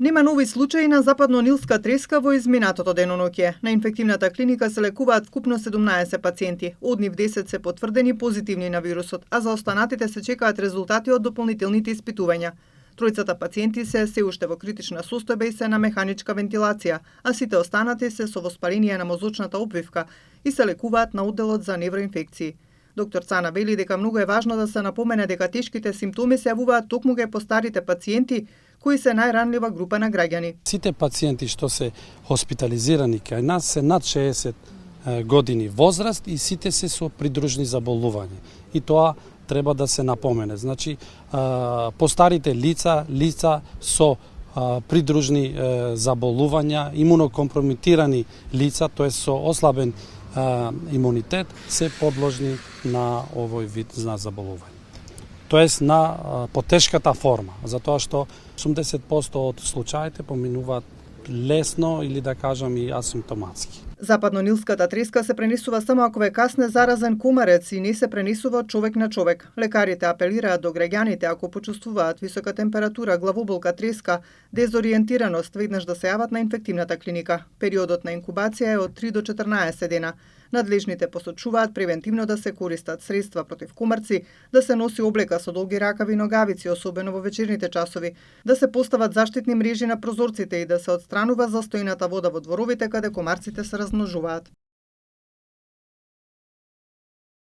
Нема нови случаи на западно-нилска треска во изминатото деноноќе. На инфективната клиника се лекуваат вкупно 17 пациенти. Од нив 10 се потврдени позитивни на вирусот, а за останатите се чекаат резултати од дополнителните испитувања. Тројцата пациенти се уште во критична состојба и се на механичка вентилација, а сите останати се со воспаление на мозочната опвивка и се лекуваат на одделот за невроинфекции. Доктор Цана вели дека многу е важно да се напомене дека тешките симптоми се јавуваат токму кај постарите пациенти, кои се најранлива група на граѓани. Сите пациенти што се хоспитализирани кај нас се над 60 години возраст и сите се со придружни заболувања. И тоа треба да се напомене. Значи, постарите лица со придружни заболувања, имунокомпрометирани лица, тоа со ослабен имунитет, се подложни на овој вид на заболување. Тоест на потешката форма, затоа што 80% од случаите поминуваат лесно или да кажам и асимптоматски. Западно-нилската треска се пренесува само ако ве касне заразен комарец и не се пренесува од човек на човек. Лекарите апелираат до граѓаните ако почувствуваат висока температура, главоболка, треска, дезориентираност, веднаш да се јават на инфективната клиника. Периодот на инкубација е од 3 до 14 дена. Надлежните посочуваат превентивно да се користат средства против комарци, да се носи облека со долги ракави и ногавици, особено во вечерните часови, да се постават заштитни мрежи на прозорците и да се отстранува застојната вода во дворовите каде комарците се размножуваат.